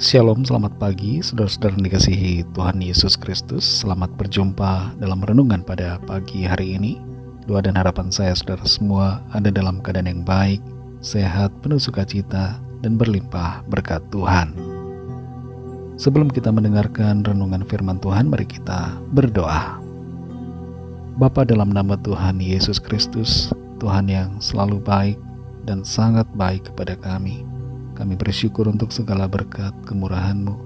Shalom, selamat pagi saudara-saudara yang dikasihi Tuhan Yesus Kristus. Selamat berjumpa dalam renungan pada pagi hari ini. Doa dan harapan saya saudara semua ada dalam keadaan yang baik, sehat, penuh sukacita, dan berlimpah berkat Tuhan. Sebelum kita mendengarkan renungan firman Tuhan, mari kita berdoa. Bapa, dalam nama Tuhan Yesus Kristus, Tuhan yang selalu baik dan sangat baik kepada kami bersyukur untuk segala berkat kemurahan-Mu.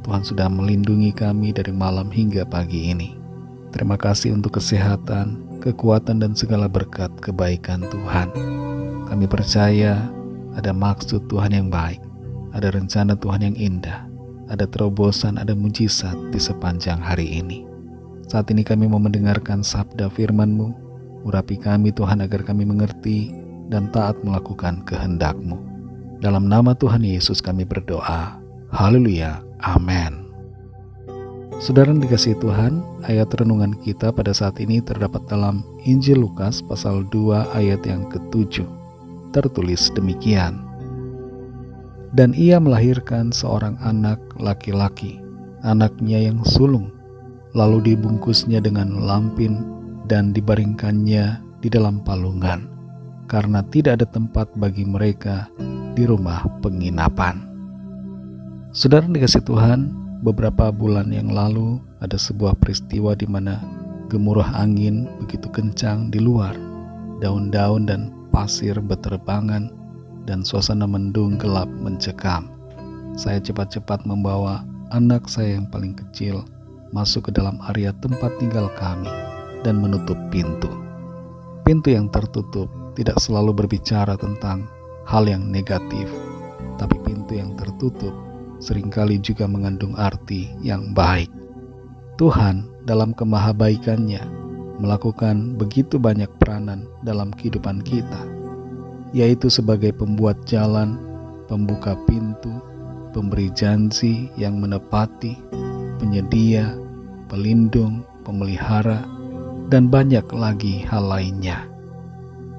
Tuhan sudah melindungi kami dari malam hingga pagi ini. Terima kasih untuk kesehatan, kekuatan, dan segala berkat kebaikan Tuhan. Kami percaya ada maksud Tuhan yang baik, ada rencana Tuhan yang indah, ada terobosan, ada mujizat di sepanjang hari ini. Saat ini kami mau mendengarkan sabda firman-Mu. Urapi kami Tuhan agar kami mengerti dan taat melakukan kehendak-Mu. Dalam nama Tuhan Yesus kami berdoa. Haleluya. Amin. Saudara yang dikasihi Tuhan, ayat renungan kita pada saat ini terdapat dalam Injil Lukas pasal 2 ayat yang ke-7. Tertulis demikian. Dan ia melahirkan seorang anak laki-laki, anaknya yang sulung, lalu dibungkusnya dengan lampin dan dibaringkannya di dalam palungan, karena tidak ada tempat bagi mereka di rumah penginapan. Saudara dikasih Tuhan, beberapa bulan yang lalu ada sebuah peristiwa di mana gemuruh angin begitu kencang di luar. Daun-daun dan pasir berterbangan dan suasana mendung gelap mencekam. Saya cepat-cepat membawa anak saya yang paling kecil masuk ke dalam area tempat tinggal kami dan menutup pintu. Pintu yang tertutup tidak selalu berbicara tentang hal yang negatif, tapi pintu yang tertutup seringkali juga mengandung arti yang baik. Tuhan dalam kemahabaikannya melakukan begitu banyak peranan dalam kehidupan kita, yaitu sebagai pembuat jalan, pembuka pintu, pemberi janji yang menepati, penyedia, pelindung, pemelihara, dan banyak lagi hal lainnya.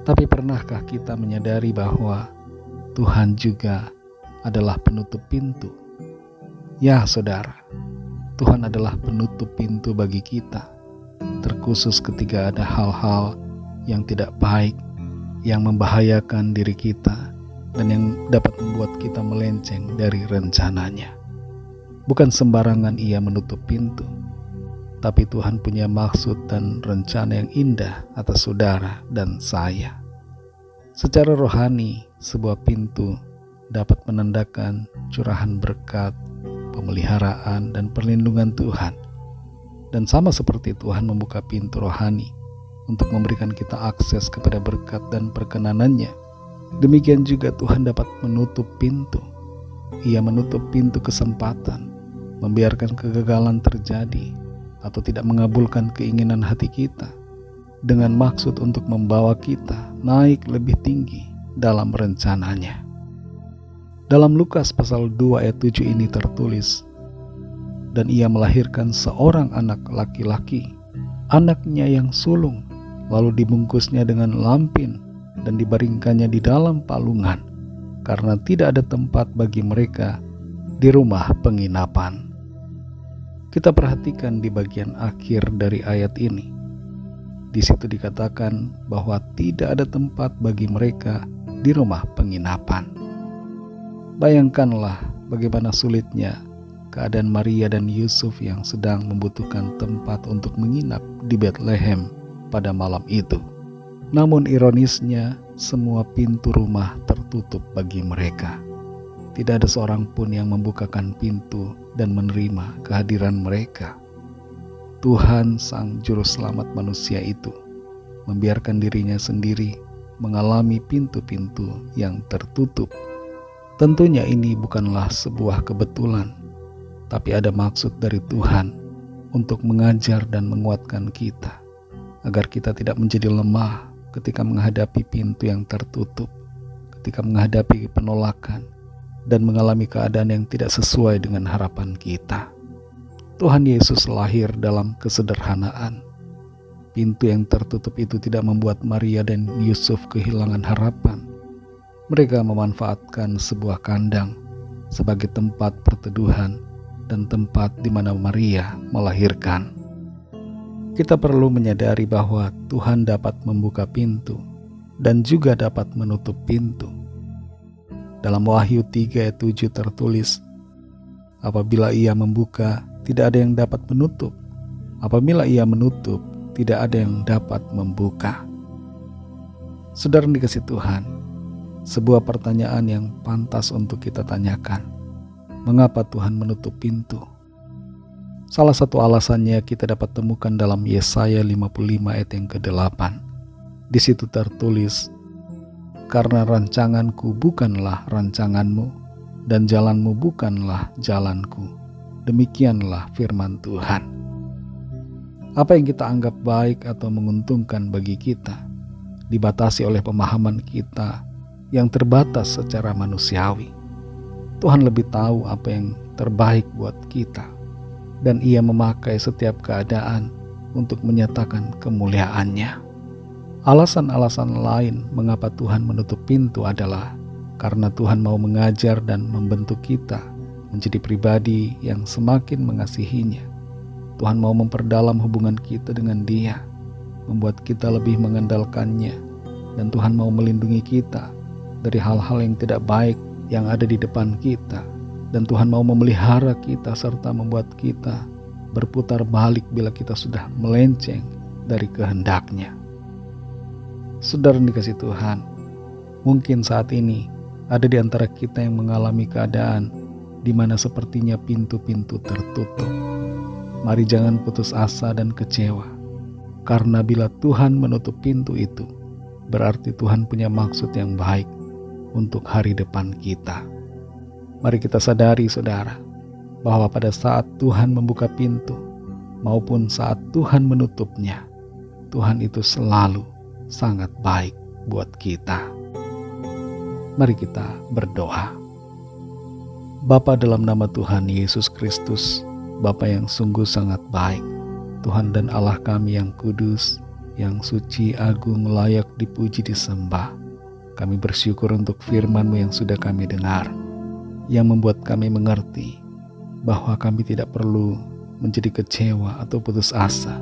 Tapi pernahkah kita menyadari bahwa Tuhan juga adalah penutup pintu? Ya saudara, Tuhan adalah penutup pintu bagi kita, terkhusus ketika ada hal-hal yang tidak baik, yang membahayakan diri kita, dan yang dapat membuat kita melenceng dari rencananya. Bukan sembarangan Ia menutup pintu, tapi Tuhan punya maksud dan rencana yang indah atas saudara dan saya. Secara rohani, sebuah pintu dapat menandakan curahan berkat, pemeliharaan, dan perlindungan Tuhan. Dan sama seperti Tuhan membuka pintu rohani untuk memberikan kita akses kepada berkat dan perkenanannya, demikian juga Tuhan dapat menutup pintu. Ia menutup pintu kesempatan, membiarkan kegagalan terjadi, atau tidak mengabulkan keinginan hati kita, dengan maksud untuk membawa kita naik lebih tinggi dalam rencananya. Dalam Lukas pasal 2 ayat 7 ini tertulis, dan ia melahirkan seorang anak laki-laki, anaknya yang sulung, lalu dibungkusnya dengan lampin dan dibaringkannya di dalam palungan, karena tidak ada tempat bagi mereka di rumah penginapan. Kita perhatikan di bagian akhir dari ayat ini. Di situ dikatakan bahwa tidak ada tempat bagi mereka di rumah penginapan. Bayangkanlah bagaimana sulitnya keadaan Maria dan Yusuf yang sedang membutuhkan tempat untuk menginap di Bethlehem pada malam itu. Namun ironisnya, semua pintu rumah tertutup bagi mereka. Tidak ada seorang pun yang membukakan pintu dan menerima kehadiran mereka. Tuhan Sang Juru Selamat manusia itu membiarkan dirinya sendiri mengalami pintu-pintu yang tertutup. Tentunya ini bukanlah sebuah kebetulan, tapi ada maksud dari Tuhan untuk mengajar dan menguatkan kita, agar kita tidak menjadi lemah ketika menghadapi pintu yang tertutup, ketika menghadapi penolakan, dan mengalami keadaan yang tidak sesuai dengan harapan kita. Tuhan Yesus lahir dalam kesederhanaan. Pintu yang tertutup itu tidak membuat Maria dan Yusuf kehilangan harapan. Mereka memanfaatkan sebuah kandang, sebagai tempat perteduhan dan tempat di mana Maria melahirkan. Kita perlu menyadari bahwa Tuhan dapat membuka pintu dan juga dapat menutup pintu. Dalam Wahyu 3 ayat 7 tertulis, apabila Ia membuka, tidak ada yang dapat menutup. Apabila Ia menutup, tidak ada yang dapat membuka. Saudara yang dikasihi Tuhan, sebuah pertanyaan yang pantas untuk kita tanyakan. Mengapa Tuhan menutup pintu? Salah satu alasannya kita dapat temukan dalam Yesaya 55 ayat yang ke-8. Di situ tertulis, karena rancanganku bukanlah rancanganmu, dan jalanmu bukanlah jalanku. Demikianlah firman Tuhan. Apa yang kita anggap baik atau menguntungkan bagi kita, dibatasi oleh pemahaman kita yang terbatas secara manusiawi. Tuhan lebih tahu apa yang terbaik buat kita, dan Ia memakai setiap keadaan untuk menyatakan kemuliaan-Nya. Alasan-alasan lain mengapa Tuhan menutup pintu adalah karena Tuhan mau mengajar dan membentuk kita menjadi pribadi yang semakin mengasihinya. Tuhan mau memperdalam hubungan kita dengan Dia, membuat kita lebih mengandalkannya, dan Tuhan mau melindungi kita dari hal-hal yang tidak baik yang ada di depan kita, dan Tuhan mau memelihara kita serta membuat kita berputar balik bila kita sudah melenceng dari kehendak-Nya. Saudara yang dikasihi Tuhan, mungkin saat ini ada di antara kita yang mengalami keadaan di mana sepertinya pintu-pintu tertutup. Mari jangan putus asa dan kecewa, karena bila Tuhan menutup pintu itu, berarti Tuhan punya maksud yang baik untuk hari depan kita. Mari kita sadari, saudara, bahwa pada saat Tuhan membuka pintu maupun saat Tuhan menutupnya, Tuhan itu selalu sangat baik buat kita. Mari kita berdoa. Bapa, dalam nama Tuhan Yesus Kristus, Bapa yang sungguh sangat baik, Tuhan dan Allah kami yang kudus, yang suci, agung, layak dipuji, disembah. Kami bersyukur untuk firman-Mu yang sudah kami dengar, yang membuat kami mengerti bahwa kami tidak perlu menjadi kecewa atau putus asa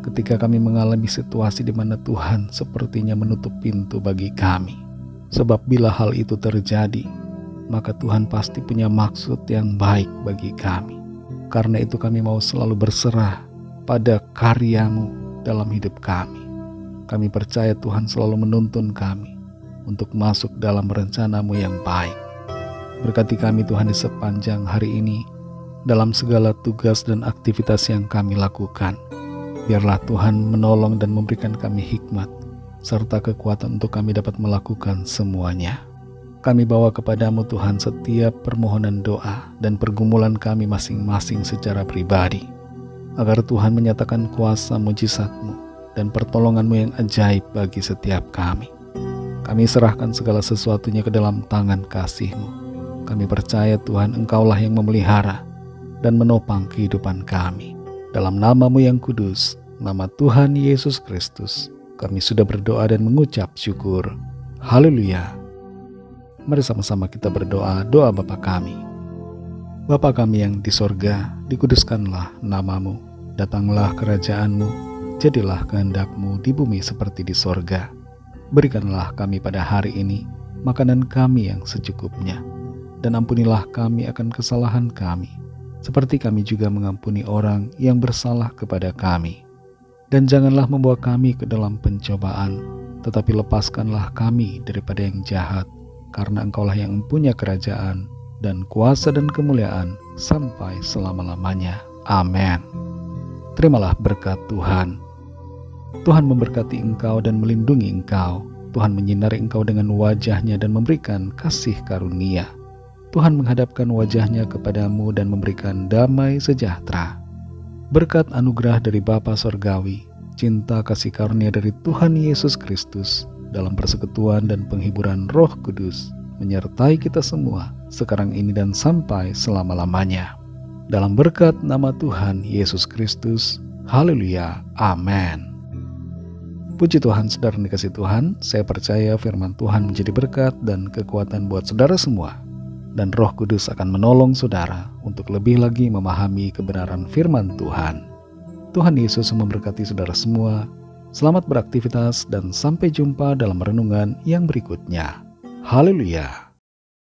ketika kami mengalami situasi di mana Tuhan sepertinya menutup pintu bagi kami. Sebab bila hal itu terjadi, maka Tuhan pasti punya maksud yang baik bagi kami. Karena itu kami mau selalu berserah pada karya-Mu dalam hidup kami. Kami percaya Tuhan selalu menuntun kami untuk masuk dalam rencana-Mu yang baik. Berkati kami Tuhan di sepanjang hari ini, dalam segala tugas dan aktivitas yang kami lakukan. Biarlah Tuhan menolong dan memberikan kami hikmat, serta kekuatan untuk kami dapat melakukan semuanya. Kami bawa kepadamu Tuhan setiap permohonan doa dan pergumulan kami masing-masing secara pribadi, agar Tuhan menyatakan kuasa mujizat-Mu dan pertolongan-Mu yang ajaib bagi setiap kami. Kami serahkan segala sesuatunya ke dalam tangan kasih-Mu. Kami percaya Tuhan Engkaulah yang memelihara dan menopang kehidupan kami. Dalam nama-Mu yang kudus, nama Tuhan Yesus Kristus, kami sudah berdoa dan mengucap syukur. Haleluya. Mari sama-sama kita berdoa doa Bapa kami. Bapa kami yang di sorga, dikuduskanlah nama-Mu. Datanglah kerajaan-Mu, jadilah kehendak-Mu di bumi seperti di sorga. Berikanlah kami pada hari ini makanan kami yang secukupnya, dan ampunilah kami akan kesalahan kami, seperti kami juga mengampuni orang yang bersalah kepada kami. Dan janganlah membawa kami ke dalam pencobaan, tetapi lepaskanlah kami daripada yang jahat, karena Engkaulah yang mempunyai kerajaan dan kuasa dan kemuliaan sampai selama-lamanya. Amin. Terimalah berkat Tuhan. Tuhan memberkati engkau dan melindungi engkau. Tuhan menyinari engkau dengan wajah-Nya dan memberikan kasih karunia. Tuhan menghadapkan wajah-Nya kepadamu dan memberikan damai sejahtera. Berkat anugerah dari Bapa Sorgawi, cinta kasih karunia dari Tuhan Yesus Kristus, dalam persekutuan dan penghiburan Roh Kudus, menyertai kita semua, sekarang ini dan sampai selama-lamanya. Dalam berkat nama Tuhan Yesus Kristus, haleluya, amin. Puji Tuhan, saudara dikasihi Tuhan, saya percaya firman Tuhan menjadi berkat dan kekuatan buat saudara semua. dan Roh Kudus akan menolong saudara untuk lebih lagi memahami kebenaran firman Tuhan. Tuhan Yesus memberkati saudara semua. Selamat beraktivitas dan sampai jumpa dalam renungan yang berikutnya. Haleluya!